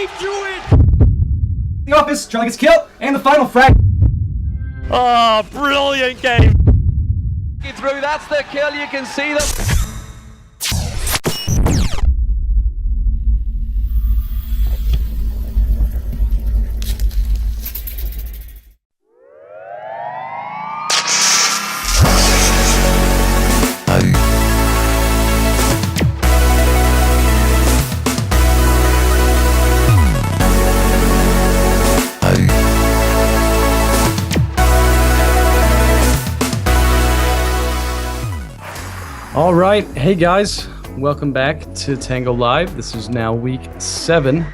The office, Charlie gets killed, and the final frag. Oh, brilliant game. Through, that's the kill, you can see them. All right, hey guys, welcome back to TangoLive. This is now week 7.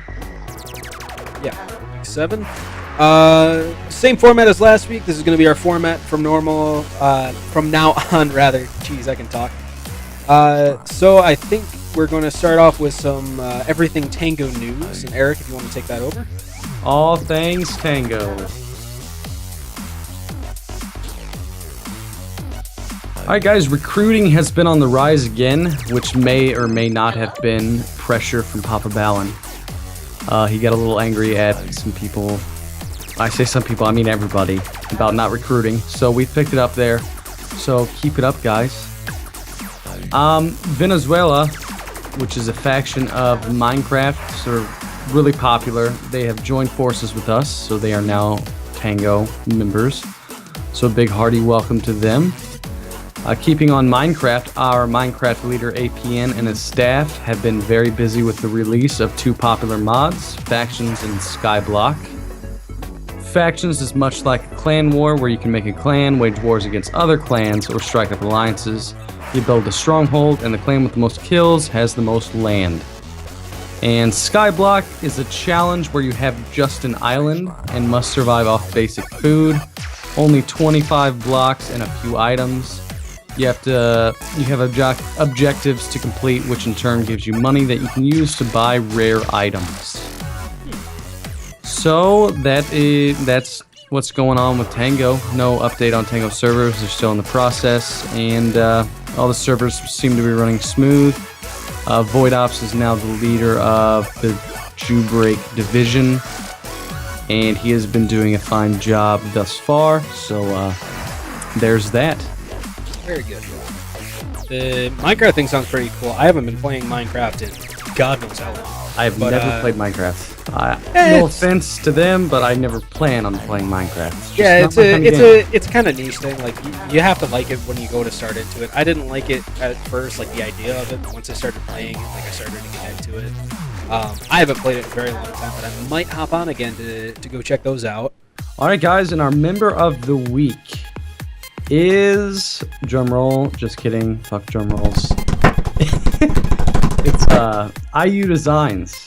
Yeah, week 7. Same format as last week. This is going to be our format from normal, from now on, rather. Jeez, I can talk. So I think we're going to start off with some everything Tango news. And Eric, if you want to take that over. All things Tango. Alright guys, recruiting has been on the rise again, which may or may not have been pressure from Papa Ballin. He got a little angry at some people, I say some people, I mean everybody, about not recruiting, so we picked it up there. So keep it up, guys. Venezuela, which is a faction of Minecraft, sort of really popular, they have joined forces with us, so they are now Tango members. So a big hearty welcome to them. Keeping on Minecraft, our Minecraft leader APN and his staff have been very busy with the release of 2 popular mods, Factions and Skyblock. Factions is much like a clan war where you can make a clan, wage wars against other clans, or strike up alliances. You build a stronghold, and the clan with the most kills has the most land. And Skyblock is a challenge where you have just an island and must survive off basic food, only 25 blocks and a few items. You have objectives to complete, which in turn gives you money that you can use to buy rare items. So that's what's going on with Tango. No update on Tango servers; they're still in the process, and all the servers seem to be running smooth. VoidOps is now the leader of the Jewbreak division, and he has been doing a fine job thus far. So there's that. Very good. The Minecraft thing sounds pretty cool. I haven't been playing Minecraft in God knows how long. I've never played Minecraft. No offense to them, but I never plan on playing Minecraft. It's kind of niche thing. Like you have to like it when you go to start into it. I didn't like it at first, like the idea of it. But once I started playing, like I started to get into it. I haven't played it in a very long time, but I might hop on again to go check those out. All right, guys, and our member of the week is drumroll. Just kidding. Fuck drum rolls. It's IU Designs.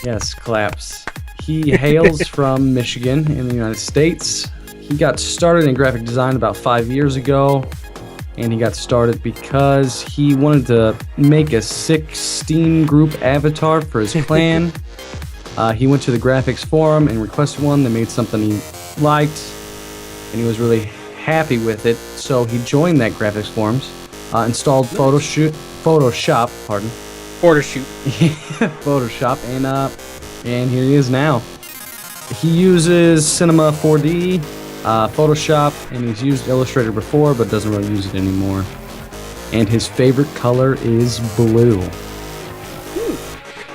Yes, claps. He hails from Michigan in the United States. He got started in graphic design about 5 years ago, and he got started because he wanted to make a sick Steam group avatar for his clan. He went to the graphics forum and requested one. They made something he liked, and he was really happy with it, so he joined that graphics forums, installed Photoshop, and here he is now. He uses Cinema 4D, Photoshop, and he's used Illustrator before, but doesn't really use it anymore. And his favorite color is blue.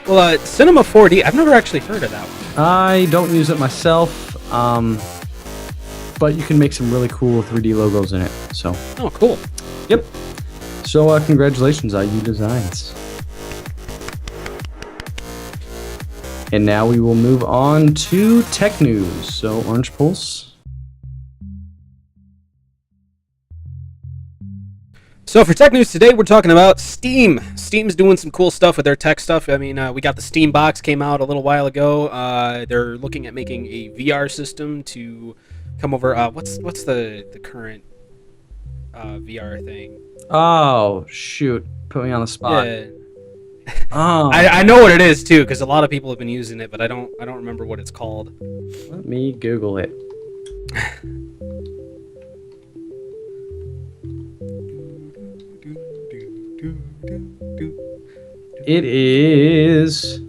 Well, Cinema 4D, I've never actually heard of that one. I don't use it myself, but you can make some really cool 3D logos in it. So. Oh, cool. Yep. So, congratulations, IU Designs. And now we will move on to tech news. So, OrangePulse. So for tech news today, we're talking about Steam. Steam's doing some cool stuff with their tech stuff. I mean, we got the Steam box came out a little while ago. They're looking at making a VR system to come over. What's the current VR thing? Oh shoot! Put me on the spot. Yeah. Oh. I know what it is too, because a lot of people have been using it, but I don't remember what it's called. Let me Google it. It is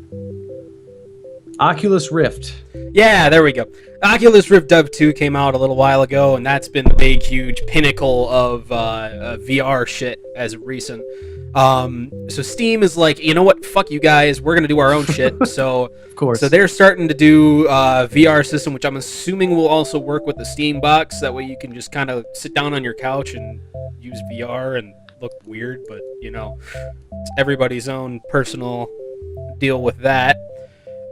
Oculus Rift. Yeah, there we go. Oculus Rift Dev 2 came out a little while ago, and that's been the big, huge pinnacle of VR shit as of recent. So Steam is like, you know what? Fuck you guys. We're gonna do our own shit. So, Of course. So they're starting to do VR system, which I'm assuming will also work with the Steam box. That way you can just kind of sit down on your couch and use VR and look weird, but you know, it's everybody's own personal deal with that.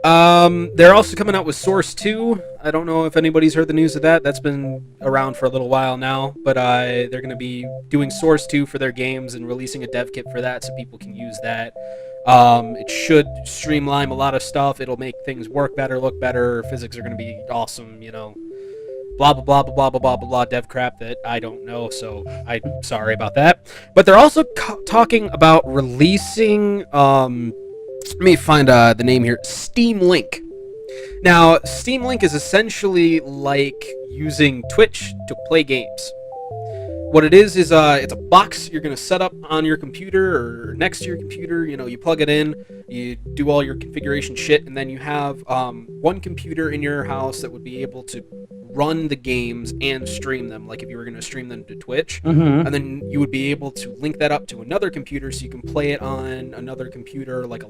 They're also coming out with Source 2. I don't know if anybody's heard the news of that. That's been around for a little while now, but they're going to be doing Source 2 for their games and releasing a dev kit for that so people can use that. It should streamline a lot of stuff. It'll make things work better, look better. Physics are going to be awesome, you know. Blah, blah, blah, blah, blah, blah, blah, blah, blah, dev crap that I don't know, so I'm sorry about that. But they're also talking about releasing, let me find the name here, Steam Link. Now, Steam Link is essentially like using Twitch to play games. What it is it's a box you're going to set up on your computer or next to your computer. You know, you plug it in, you do all your configuration shit, and then you have one computer in your house that would be able to run the games and stream them, like if you were going to stream them to Twitch. Mm-hmm. And then you would be able to link that up to another computer so you can play it on another computer, like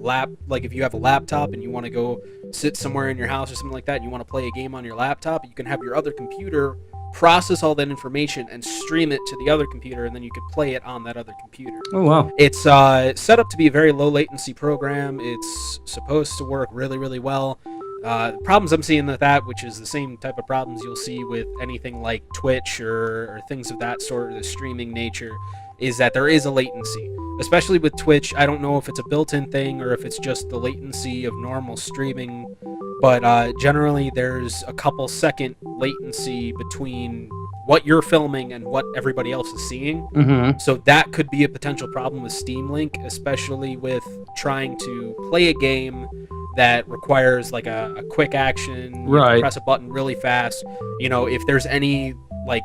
like if you have a laptop and you want to go sit somewhere in your house or something like that and you want to play a game on your laptop, you can have your other computer process all that information and stream it to the other computer, and then you could play it on that other computer. Oh, wow. It's set up to be a very low latency program. It's supposed to work really, really well. The problems I'm seeing with that, which is the same type of problems you'll see with anything like Twitch or things of that sort, the streaming nature, is that there is a latency. Especially with Twitch, I don't know if it's a built-in thing or if it's just the latency of normal streaming, but generally there's a couple second latency between what you're filming and what everybody else is seeing. Mm-hmm. So that could be a potential problem with Steam Link, especially with trying to play a game that requires like a quick action. Right. You press a button really fast. You know, if there's any like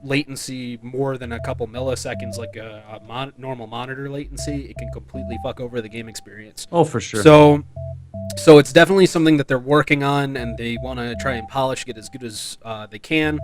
latency more than a couple milliseconds, like a normal monitor latency, it can completely fuck over the game experience. Oh, for sure. So it's definitely something that they're working on, and they want to try and polish, get as good as they can.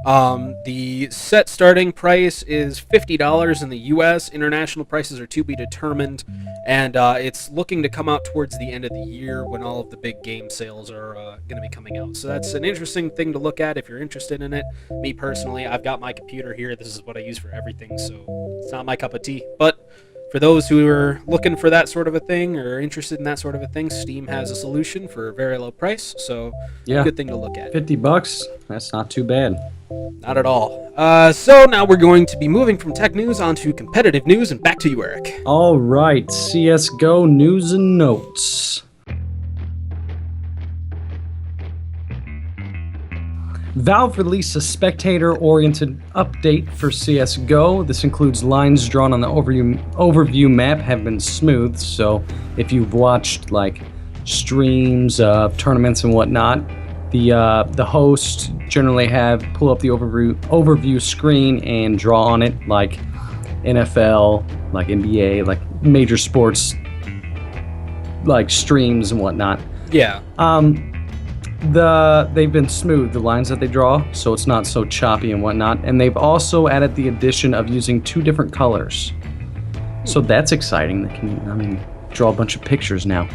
The set starting price is $50 in the US. International prices are to be determined, and it's looking to come out towards the end of the year when all of the big game sales are going to be coming out. So that's an interesting thing to look at if you're interested in it. Me personally, I've got my computer here. This is what I use for everything, so it's not my cup of tea. But for those who are looking for that sort of a thing or interested in that sort of a thing, Steam has a solution for a very low price, so yeah, good thing to look at. $50, that's not too bad. Not at all. So now we're going to be moving from tech news onto competitive news, and back to you, Eric. All right, CSGO news and notes. Valve released a spectator-oriented update for CSGO. This includes lines drawn on the overview map have been smoothed, so if you've watched like streams of tournaments and whatnot, the hosts generally pull up the overview screen and draw on it, like NFL, like NBA, like major sports, like streams and whatnot. Yeah. They've been smooth, the lines that they draw, so it's not so choppy and whatnot. And they've also added the addition of using 2 different colors, so that's exciting. They can, draw a bunch of pictures now.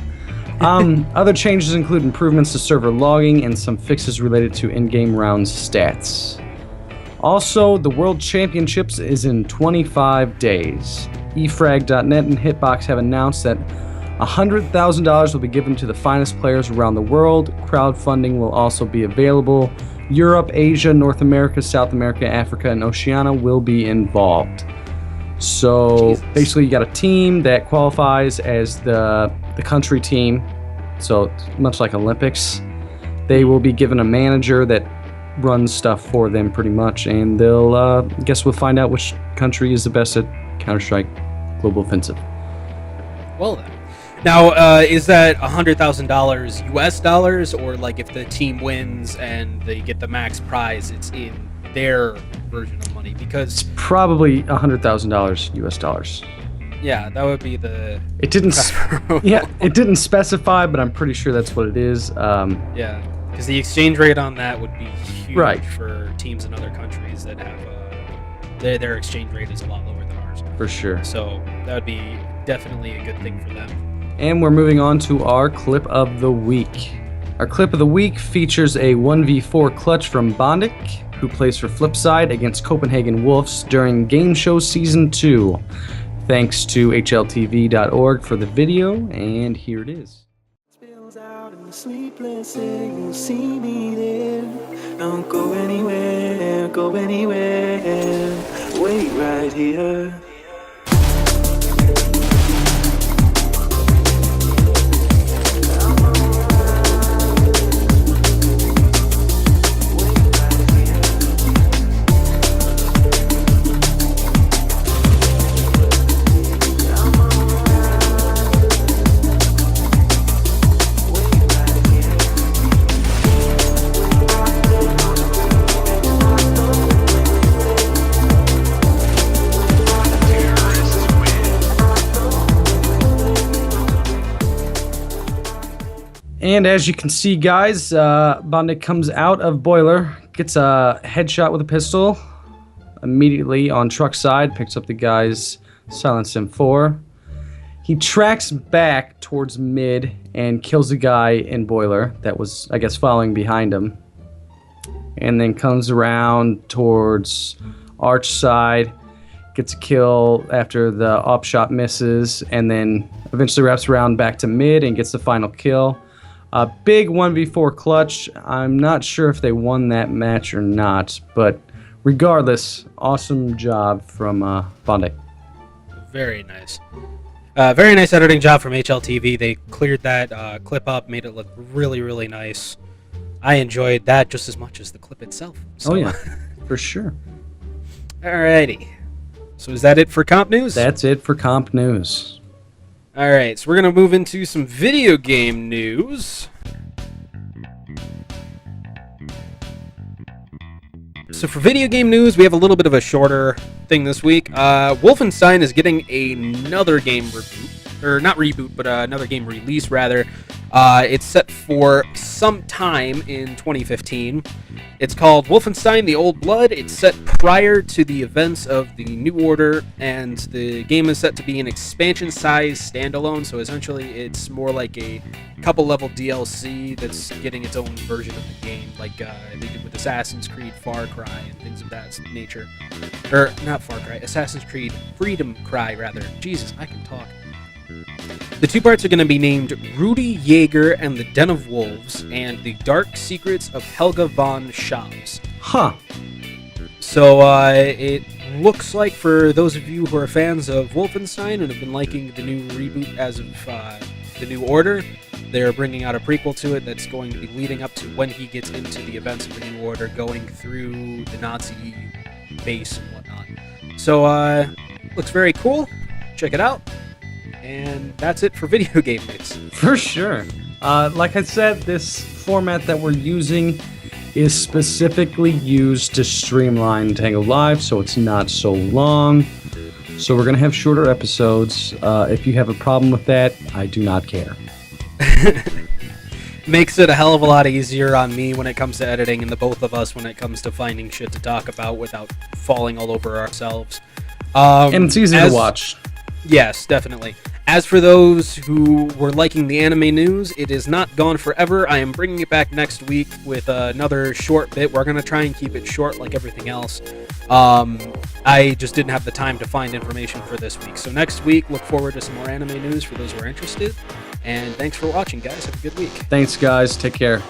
Other changes include improvements to server logging and some fixes related to in-game rounds stats. Also, the World Championships is in 25 days. eFrag.net and Hitbox have announced that $100,000 will be given to the finest players around the world. Crowdfunding will also be available. Europe, Asia, North America, South America, Africa, and Oceania will be involved. So basically, you got a team that qualifies as the country team. So much like Olympics, they will be given a manager that runs stuff for them pretty much, and they'll guess we'll find out which country is the best at Counter-Strike Global Offensive. Well then. Now, is that $100,000 US dollars, or like if the team wins and they get the max prize, it's in their version of money? Because probably $100,000 US dollars. Yeah, that would be the. It didn't. It didn't specify, but I'm pretty sure that's what it is. Yeah, because the exchange rate on that would be huge Right. for teams in other countries that have their exchange rate is a lot lower than ours. For sure. So that would be definitely a good thing for them. And we're moving on to our clip of the week. Our clip of the week features a 1v4 clutch from Bondic, who plays for Flipside against Copenhagen Wolves during Game Show Season 2. Thanks to hltv.org for the video, and here it is. Spills out in the sleepless air, you'll see me there. Don't go anywhere, wait right here. And as you can see, guys, Bondic comes out of Boiler, gets a headshot with a pistol, immediately on truck side, picks up the guy's Silent Sim 4. He tracks back towards mid and kills the guy in Boiler that was, I guess, following behind him. And then comes around towards Arch side, gets a kill after the op shot misses, and then eventually wraps around back to mid and gets the final kill. A big 1v4 clutch. I'm not sure if they won that match or not, but regardless, awesome job from Bondic. Very nice. Very nice editing job from HLTV. They cleared that clip up, made it look really, really nice. I enjoyed that just as much as the clip itself. So. Oh yeah, for sure. Alrighty. So is that it for comp news? That's it for comp news. Alright, so we're going to move into some video game news. So for video game news, we have a little bit of a shorter thing this week. Wolfenstein is getting another game reboot, or not reboot, but another game release rather. It's set for some time in 2015. It's called Wolfenstein: The Old Blood. It's set prior to the events of the New Order, and the game is set to be an expansion-sized standalone, so essentially it's more like a couple-level DLC that's getting its own version of the game, like they did with Assassin's Creed, Far Cry, and things of that nature. Or, not Far Cry, Assassin's Creed Freedom Cry, rather. Jesus, I can talk. The two parts are going to be named Rudy Jaeger and the Den of Wolves, and The Dark Secrets of Helga von Schaub's. Huh. So it looks like, for those of you who are fans of Wolfenstein and have been liking the new reboot as of the New Order, they're bringing out a prequel to it that's going to be leading up to when he gets into the events of the New Order, going through the Nazi base and whatnot. So looks very cool. Check it out. And that's it for video game news. For sure. Like I said, this format that we're using is specifically used to streamline TangoLive, so it's not so long. So we're going to have shorter episodes. If you have a problem with that, I do not care. Makes it a hell of a lot easier on me when it comes to editing, and the both of us when it comes to finding shit to talk about without falling all over ourselves. And it's easy to watch. Yes, definitely. As for those who were liking the anime news, it is not gone forever. I am bringing it back next week with another short bit. We're going to try and keep it short like everything else. I just didn't have the time to find information for this week. So next week, look forward to some more anime news for those who are interested. And thanks for watching, guys. Have a good week. Thanks, guys. Take care.